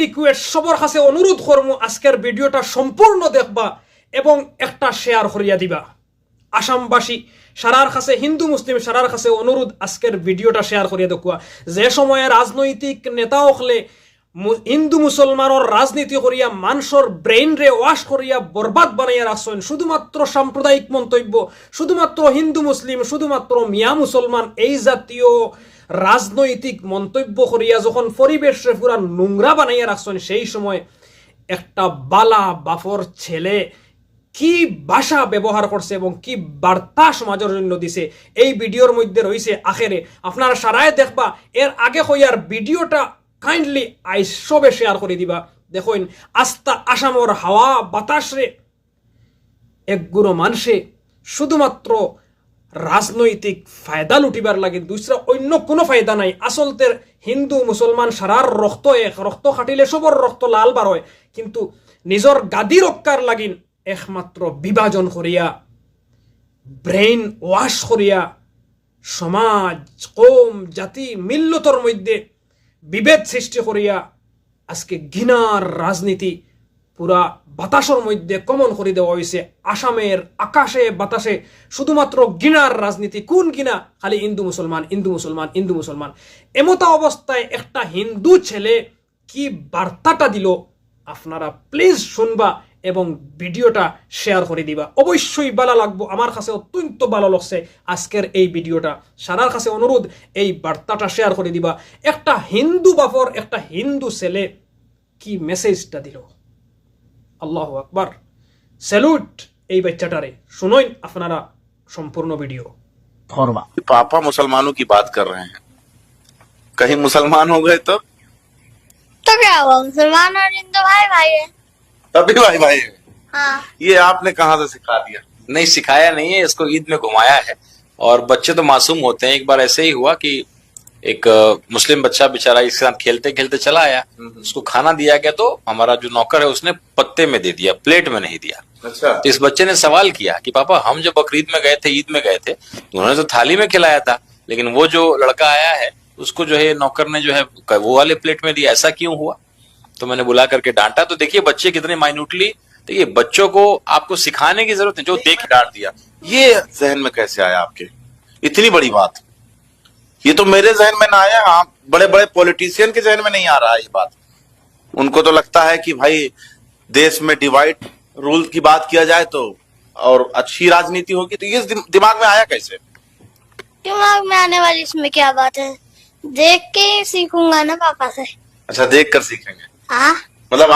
Request সবার কাছে অনুরোধ করমু আজকের ভিডিওটা সম্পূর্ণ দেখবা এবং একটা শেয়ার করিয়া দিবা। আসামবাসী সারার কাছে, হিন্দু মুসলিম সারার কাছে অনুরোধ আজকের ভিডিওটা শেয়ার করিয়া দেখুয়া। যে সময়ে রাজনৈতিক নেতা হলে হিন্দু মুসলমানের রাজনীতি করিয়া মানুষের ব্রেইন রে ওয়াশ করিয়া বরবাদ বানাইয়া রাখছেন শুধুমাত্র সাম্প্রদায়িক মন্তব্য, শুধুমাত্র হিন্দু মুসলিম, শুধুমাত্র মিয়া মুসলমান এই জাতীয় রাজনৈতিক মন্তব্য করিয়া যখন পরিবেশে পুরা নোংরা বানাইয়া রাখছেন, সেই সময় একটা বালা বাফর ছেলে কি ভাষা ব্যবহার করছে এবং কি বার্তা সমাজের জন্য দিছে এই ভিডিওর মধ্যে রয়েছে। আখেরে আপনারা সারায় দেখবা। এর আগে হইয়ার ভিডিওটা কাইন্ডলি আইসবে শেয়ার করে দিবা। দেখুন আস্তা আসামর হাওয়া বাতাসরে একগুলো মানুষে শুধুমাত্র রাজনৈতিক ফায়দা লুটিবার লাগে, দুসরা অন্য কোনো ফায়দা নাই। আসলতে হিন্দু মুসলমান সারার রক্ত এক, রক্ত খাটিলে সবর রক্ত লাল বার হয়, কিন্তু নিজর গাদি রক্ষার লাগিন একমাত্র বিভাজন করিয়া, ব্রেইন ওয়াশ করিয়া সমাজ, কম, জাতি, মিল্লতর মধ্যে বিভেদ সৃষ্টি করিয়া আজকে ঘৃণার রাজনীতি পুরা বাতাসের মধ্যে কমন করে দেওয়া হয়েছে। আসামের আকাশে বাতাসে শুধুমাত্র ঘৃণার রাজনীতি। কোন ঘৃণা? খালি হিন্দু মুসলমান, হিন্দু মুসলমান, হিন্দু মুসলমান। এমতা অবস্থায় একটা হিন্দু ছেলে কি বার্তাটা দিল আপনারা প্লিজ শুনবা এবং ভিডিওটা শেয়ার করে দিবা। অবশ্যই ভালো লাগবো, আমার কাছে অত্যন্ত ভালো লাগছে আজকের এই ভিডিওটা। সারার কাছে অনুরোধ এই বার্তাটা শেয়ার করে দিবা। একটা হিন্দু বাপর, একটা হিন্দু ছেলে কি মেসেজটা দিল। আল্লাহু আকবার, স্যালুট এই বাচ্চাটারে। শুনুন আপনারা সম্পূর্ণ ভিডিও। पापा मुसलमानों की बात कर रहे हैं, कहीं मुसलमान हो गए तो क्या हुआ? मुसलमान और हिंदू भाई भाई है। तभी भाई भाई है। हाँ। ये आपने कहाँ से सिखा दिया? नहीं सिखाया नहीं है, इसको ईद में घुमाया है। और बच्चे तो मासूम होते हैं। एक बार ऐसे ही हुआ कि एक मुस्लिम बच्चा बेचारा इसके साथ खेलते खेलते चला आया, उसको खाना दिया गया तो हमारा जो नौकर है उसने पत्ते में दे दिया, प्लेट में नहीं दिया। अच्छा। तो इस बच्चे ने सवाल किया कि पापा हम जब बकरीद में गए थे, ईद में गए थे, तो उन्होंने तो थाली में खिलाया था, लेकिन वो जो लड़का आया है उसको जो है नौकर ने जो है वो वाले प्लेट में दिया, ऐसा क्यों हुआ? तो मैंने बुला करके डांटा। तो देखिए बच्चे कितने माइन्यूटली, तो ये बच्चों को आपको सिखाने की जरूरत है, जो देख डांट दिया। ये जहन में कैसे आया आपके? इतनी बड़ी बात, ये तो मेरे जहन में ना आया, आप बड़े बड़े पॉलिटिशियन के जहन में नहीं आ रहा है ये बात। उनको तो लगता है कि भाई देश में डिवाइड रूल की बात किया जाए तो और अच्छी राजनीति होगी, तो ये दिमाग में आया कैसे? दिमाग में आने वाली इसमें क्या बात है? देख के सीखूंगा ना पापा से। अच्छा, देख कर सीखेंगे। हाँ। मतलब